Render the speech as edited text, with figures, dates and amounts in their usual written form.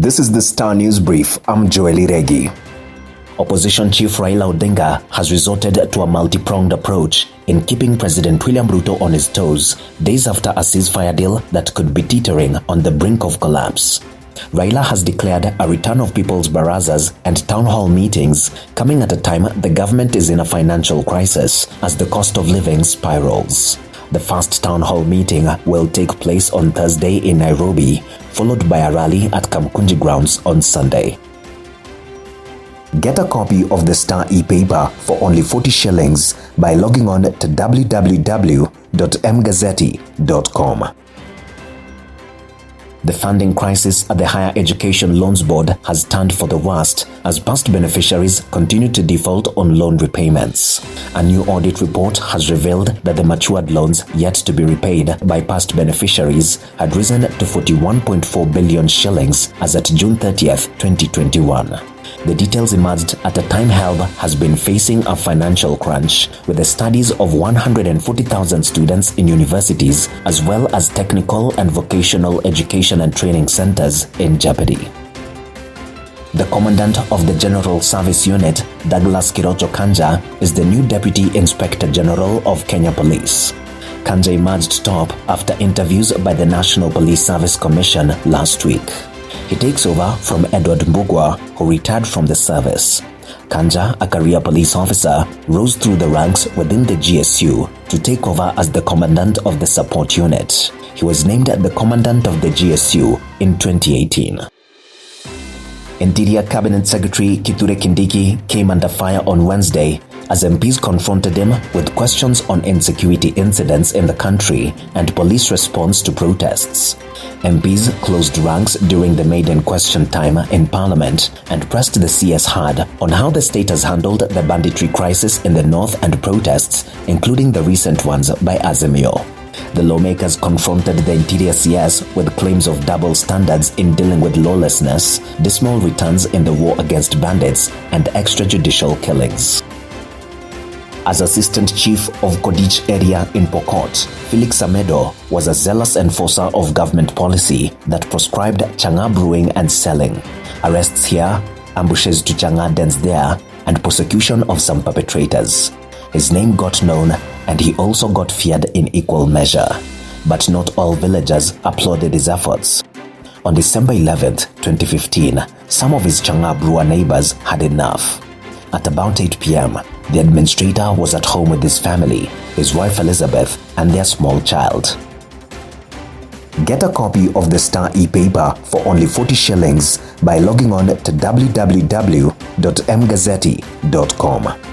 This is the Star News Brief. I'm Joeli Regi. Opposition Chief Raila Odinga has resorted to a multi-pronged approach in keeping President William Ruto on his toes days after a ceasefire deal that could be teetering on the brink of collapse. Raila has declared a return of people's barazas and town hall meetings coming at a time the government is in a financial crisis as the cost of living spirals. The first town hall meeting will take place on Thursday in Nairobi, followed by a rally at Kamkunji grounds on Sunday. Get a copy of the Star e-paper for only 40 shillings by logging on to www.mgazzetti.com. The funding crisis at the Higher Education Loans Board has turned for the worst as past beneficiaries continue to default on loan repayments. A new audit report has revealed that the matured loans yet to be repaid by past beneficiaries had risen to 41.4 billion shillings as at June 30th, 2021. The details emerged at a time HELB has been facing a financial crunch, with the studies of 140,000 students in universities as well as technical and vocational education and training centers in jeopardy. The Commandant of the General Service Unit, Douglas Kirocho Kanja, is the new Deputy Inspector General of Kenya Police. Kanja emerged top after interviews by the National Police Service Commission last week. He takes over from Edward Mbugua, who retired from the service. Kanja, a career police officer, rose through the ranks within the GSU to take over as the commandant of the support unit. He was named the commandant of the GSU in 2018. Interior Cabinet Secretary Kithure Kindiki came under fire on Wednesday as MPs confronted him with questions on insecurity incidents in the country and police response to protests. MPs closed ranks during the maiden question time in Parliament and pressed the CS hard on how the state has handled the banditry crisis in the north and protests, including the recent ones by Azimio. The lawmakers confronted the Interior CS with claims of double standards in dealing with lawlessness, dismal returns in the war against bandits, and extrajudicial killings. As Assistant Chief of Kodich area in Pokot, Felix Amedo was a zealous enforcer of government policy that proscribed chang'aa brewing and selling. Arrests here, ambushes to chang'aa dens there, and prosecution of some perpetrators. His name got known, and he also got feared in equal measure. But not all villagers applauded his efforts. On December 11th, 2015, some of his chang'aa brewer neighbors had enough. At about 8 p.m., the administrator was at home with his family, his wife Elizabeth, and their small child. Get a copy of the Star e-paper for only 40 shillings by logging on to www.mgazzetti.com.